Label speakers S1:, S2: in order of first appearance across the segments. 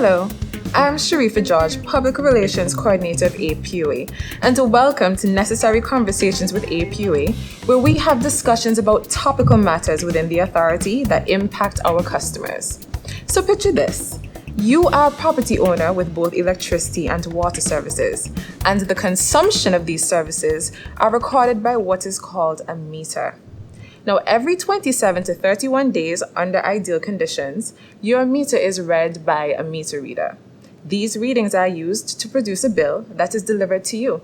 S1: Hello, I'm Sharifa George, Public Relations Coordinator of APUA, and welcome to Necessary Conversations with APUA, where we have discussions about topical matters within the authority that impact our customers. So picture this. You are a property owner with both electricity and water services, and the consumption of these services are recorded by what is called a meter. Now, every 27 to 31 days under ideal conditions, your meter is read by a meter reader. These readings are used to produce a bill that is delivered to you.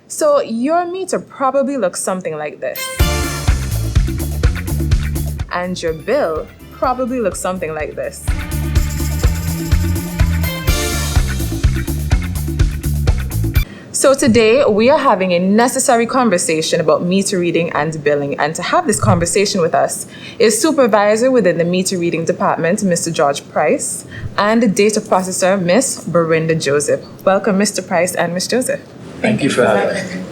S1: So your meter probably looks something like this. And your bill probably looks something like this. So today, we are having a necessary conversation about meter reading and billing. And to have this conversation with us is Supervisor within the Meter Reading Department, Mr. George Pryce, and Data Processor, Miss Berinda Joseph. Welcome, Mr. Pryce and Miss Joseph.
S2: Thank you for having me.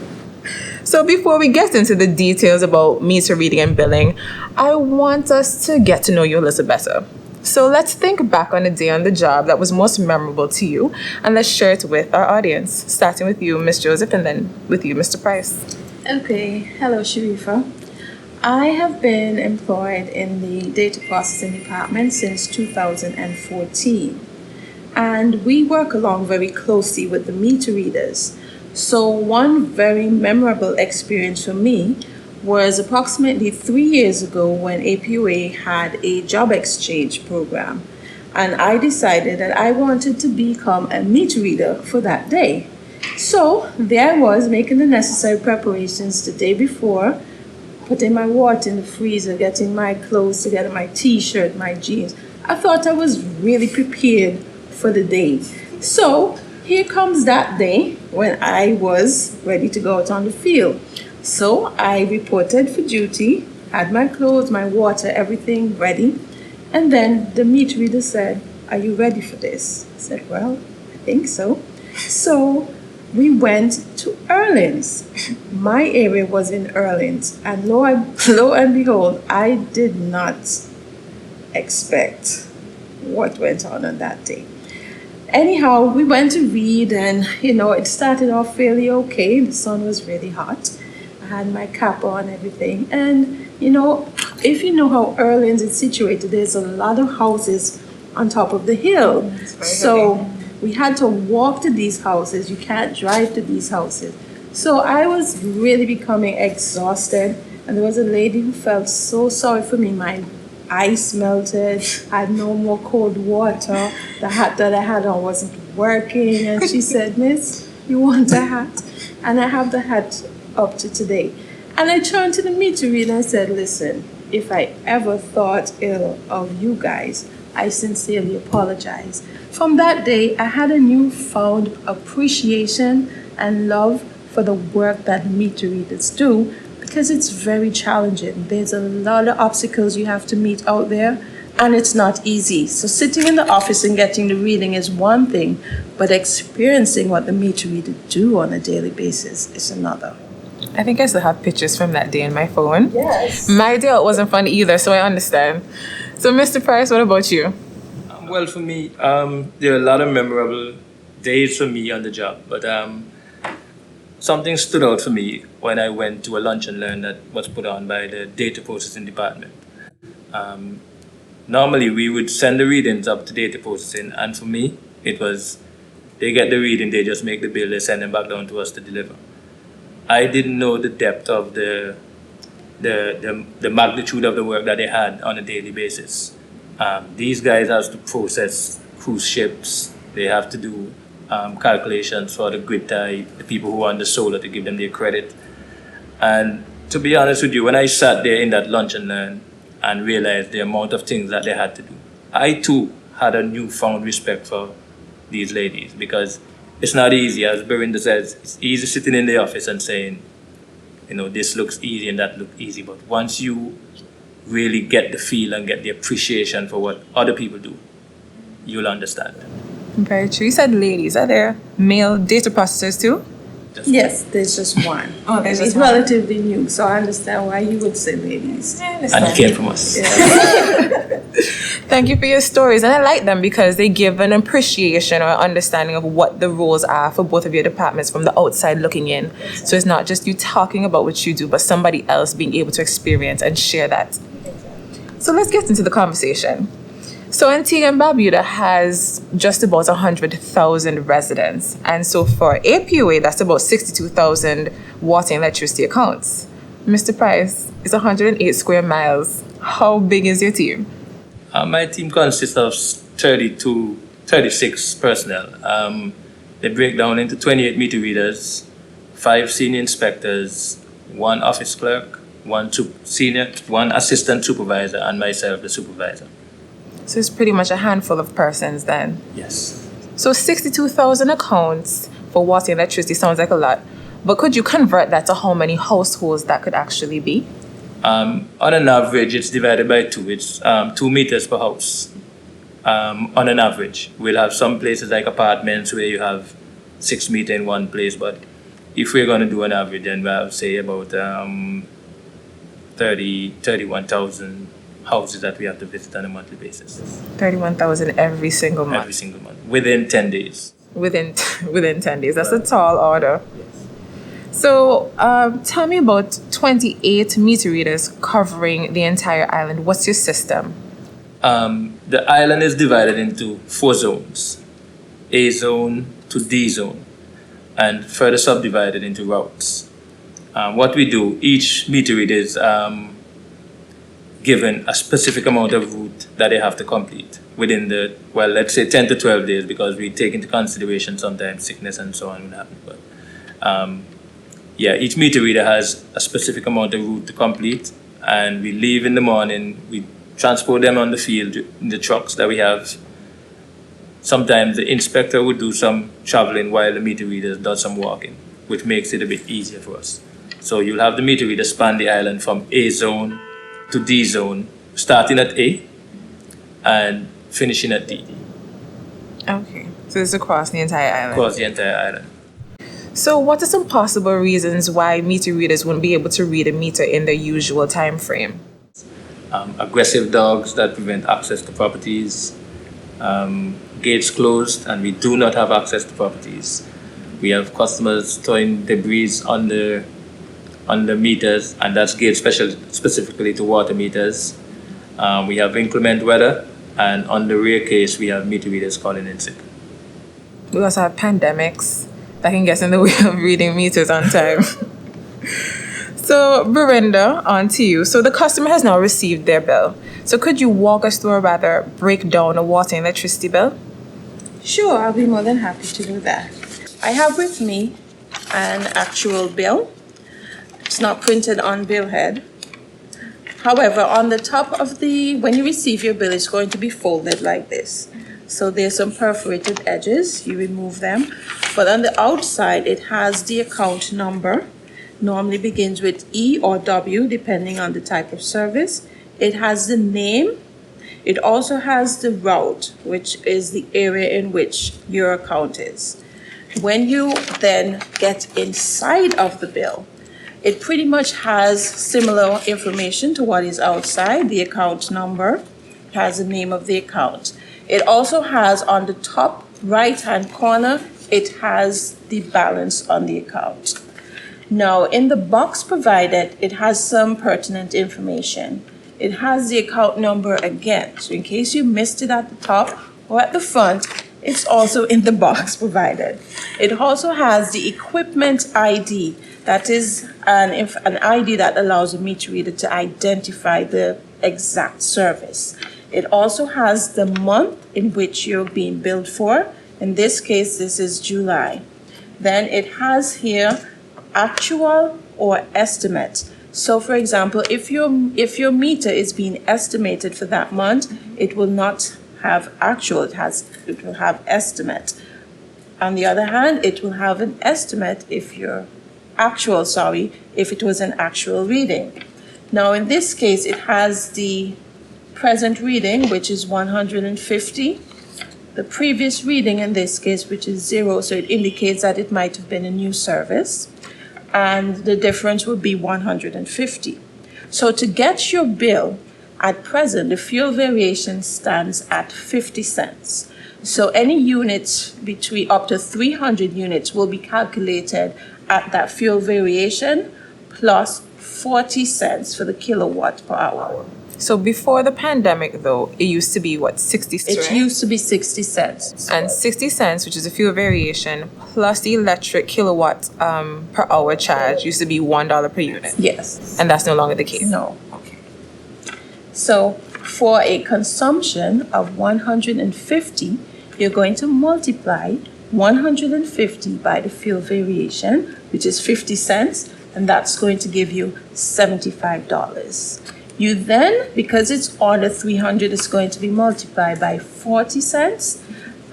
S1: So before we get into the details about meter reading and billing, I want us to get to know you a little better. So let's think back on a day on the job that was most memorable to you, and let's share it with our audience, starting with you, Miss Joseph, and then with you, Mr. Pryce.
S3: Okay, hello Sharifa. I have been employed in the data processing department since 2014, and we work along very closely with the meter readers. So one very memorable experience for me was approximately 3 years ago when APUA had a job exchange program, and I decided that I wanted to become a meter reader for that day. So there I was making the necessary preparations the day before, putting my water in the freezer, getting my clothes together, my t-shirt, my jeans. I thought I was really prepared for the day. So here comes that day when I was ready to go out on the field. So I reported for duty, had my clothes, my water, everything ready. And then the meter reader said, "Are you ready for this?" I said, "Well, I think so." So we went to Erlins. My area was in Erlins. And lo and behold, I did not expect what went on that day. Anyhow, we went to read, and it started off fairly okay. The sun was really hot. I had my cap on, everything. And, if you know how Erlins is situated, there's a lot of houses on top of the hill. So we had to walk to these houses. You can't drive to these houses. So I was really becoming exhausted. And there was a lady who felt so sorry for me. My ice melted. I had no more cold water. The hat that I had on wasn't working. And she said, "Miss, you want a hat?" And I have the hat up to today. And I turned to the meter reader and said, "Listen, if I ever thought ill of you guys, I sincerely apologize." From that day, I had a newfound appreciation and love for the work that meter readers do, because it's very challenging. There's a lot of obstacles you have to meet out there, and it's not easy. So sitting in the office and getting the reading is one thing, but experiencing what the meter readers do on a daily basis is another.
S1: I think I still have pictures from that day in my phone.
S3: Yes.
S1: My day it wasn't fun either, so I understand. So, Mr. Pryce, what about you?
S2: Well, for me, there are a lot of memorable days for me on the job, but something stood out for me when I went to a lunch and learn that was put on by the data processing department. Normally, we would send the readings up to data processing, and for me, it was they get the reading, they just make the bill, they send them back down to us to deliver. I didn't know the depth of the magnitude of the work that they had on a daily basis. These guys have to process cruise ships. They have to do calculations for the grid tie, the people who are on the solar, to give them their credit. And to be honest with you, when I sat there in that lunch and learn and realized the amount of things that they had to do, I too had a newfound respect for these ladies, because it's not easy. As Berinda says, it's easy sitting in the office and saying, this looks easy and that looks easy. But once you really get the feel and get the appreciation for what other people do, you'll understand.
S1: Very true. You said ladies. Are there male data processors too?
S2: Just
S3: Yes, there's just one.
S1: Oh, there's
S3: And
S1: just
S3: it's
S1: one.
S3: relatively new, so I understand why you would say ladies.
S2: one. And it came from us.
S1: Thank you for your stories, and I like them because they give an appreciation or understanding of what the roles are for both of your departments from the outside looking in. So it's not just you talking about what you do, but somebody else being able to experience and share that. So let's get into the conversation. So Antigua and Barbuda has just about 100,000 residents, and so for APUA, that's about 62,000 water and electricity accounts. Mr. Pryce, it's 108 square miles. How big is your team?
S2: My team consists of 36 personnel. They break down into 28 meter readers, 5 senior inspectors, 1 office clerk, 1 assistant supervisor, and myself, the supervisor.
S1: So it's pretty much a handful of persons then.
S2: Yes.
S1: So 62,000 accounts for water and electricity sounds like a lot, but could you convert that to how many households that could actually be?
S2: On an average, it's divided by 2. It's 2 meters per house. On an average, we'll have some places like apartments where you have 6 meters in one place, but if we're going to do an average, then we'll say about 31,000 houses that we have to visit on a monthly basis.
S1: 31,000 every single month.
S2: Every single month, within 10 days.
S1: Within 10 days. That's a tall order. So tell me about 28 meter readers covering the entire island. What's your system?
S2: The island is divided into 4 zones, A zone to D zone, and further subdivided into routes. What we do, each meter reader is given a specific amount of route that they have to complete within let's say 10 to 12 days, because we take into consideration sometimes sickness and so on will happen. But each meter reader has a specific amount of route to complete, and we leave in the morning, we transport them on the field in the trucks that we have. Sometimes the inspector would do some traveling while the meter reader does some walking, which makes it a bit easier for us. So you'll have the meter reader span the island from A zone to D zone, starting at A and finishing at D.
S1: Okay. So it's across the entire island.
S2: Across the entire island.
S1: So what are some possible reasons why meter readers wouldn't be able to read a meter in the usual time frame?
S2: Aggressive dogs that prevent access to properties, gates closed and we do not have access to properties. We have customers throwing debris on the meters, and that's geared specifically to water meters. We have inclement weather, and on the rare case, we have meter readers calling in sick.
S1: We also have pandemics that can get in the way of reading meters on time. So, Berinda, on to you. So the customer has now received their bill. So could you walk us through, or rather break down a water and electricity bill?
S3: Sure, I'll be more than happy to do that. I have with me an actual bill. It's not printed on bill head. However, on the top of when you receive your bill, it's going to be folded like this. So there's some perforated edges, you remove them. But on the outside, it has the account number. Normally begins with E or W, depending on the type of service. It has the name. It also has the route, which is the area in which your account is. When you then get inside of the bill, it pretty much has similar information to what is outside, the account number, it has the name of the account. It also has on the top right-hand corner, it has the balance on the account. Now, in the box provided, it has some pertinent information. It has the account number again, so in case you missed it at the top or at the front, it's also in the box provided. It also has the equipment ID. That is an ID that allows a meter reader to identify the exact service. It also has the month in which you're being billed for. In this case, this is July. Then it has here actual or estimate. So for example, if your meter is being estimated for that month, it will not have actual, it will have estimate. On the other hand, it will have an estimate if it was an actual reading. Now in this case, it has the present reading, which is 150, the previous reading in this case, which is 0, so it indicates that it might have been a new service, and the difference would be 150. So to get your bill, at present, the fuel variation stands at 50 cents. So any units between up to 300 units will be calculated at that fuel variation plus 40 cents for the kilowatt per hour.
S1: So before the pandemic, though, it used to be what, 60 cents?
S3: It used to be 60 cents.
S1: And 60 cents, which is a fuel variation, plus the electric kilowatt per hour charge used to be $1 per unit.
S3: Yes.
S1: And that's no longer the case.
S3: No. Okay. So for a consumption of 150, you're going to multiply 150 by the fuel variation, which is 50 cents, and that's going to give you $75. You then, because it's order 300, it's going to be multiplied by 40 cents,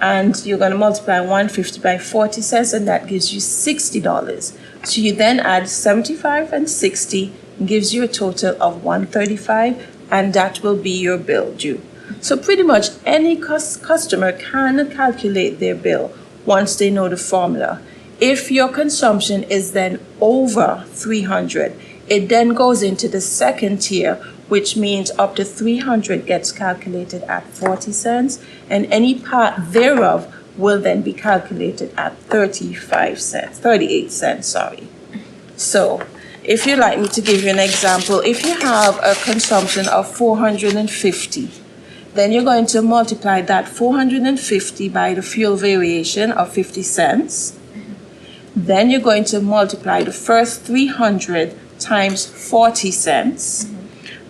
S3: and you're going to multiply 150 by 40 cents, and that gives you $60. So you then add 75 and 60, and gives you a total of 135, and that will be your bill due. So pretty much any customer can calculate their bill once they know the formula. If your consumption is then over 300, it then goes into the second tier, which means up to 300 gets calculated at 40 cents, and any part thereof will then be calculated at 38 cents, sorry. So if you'd like me to give you an example, if you have a consumption of 450, then you're going to multiply that 450 by the fuel variation of 50 cents. Then you're going to multiply the first 300 times 40 cents.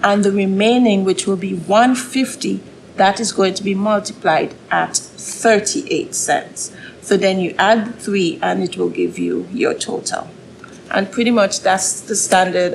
S3: And the remaining, which will be 150, that is going to be multiplied at 38 cents. So then you add 3 and it will give you your total. And pretty much that's the standard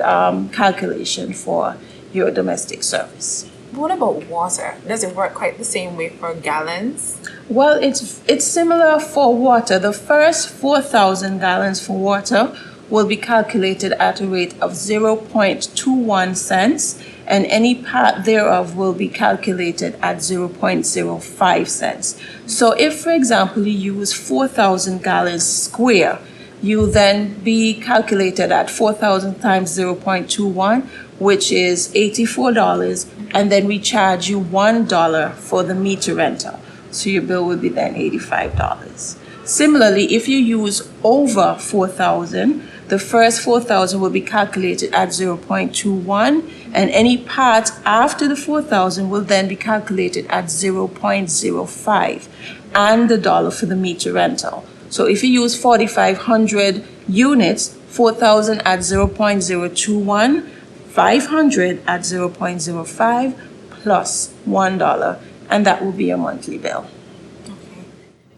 S3: calculation for your domestic service.
S1: What about water? Does it work quite the same way for gallons?
S3: Well, it's similar for water. The first 4,000 gallons for water will be calculated at a rate of 0.21 cents, and any part thereof will be calculated at 0.05 cents. So if, for example, you use 4,000 gallons square, you then be calculated at 4,000 times 0.21, which is $84, and then we charge you $1 for the meter rental. So your bill will be then $85. Similarly, if you use over 4,000, the first 4,000 will be calculated at 0.21, and any part after the 4,000 will then be calculated at 0.05, and the dollar for the meter rental. So if you use 4,500 units, 4,000 at 0.021, 500 at 0.05 plus $1, and that will be your monthly bill.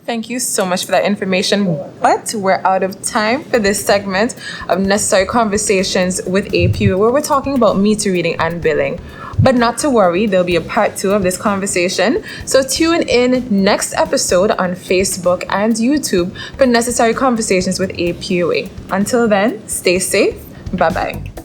S1: Thank you so much for that information, but we're out of time for this segment of Necessary Conversations with APUA, where we're talking about meter reading and billing. But not to worry, there'll be a part 2 of this conversation. So tune in next episode on Facebook and YouTube for Necessary Conversations with APUA. Until then, stay safe. Bye-bye.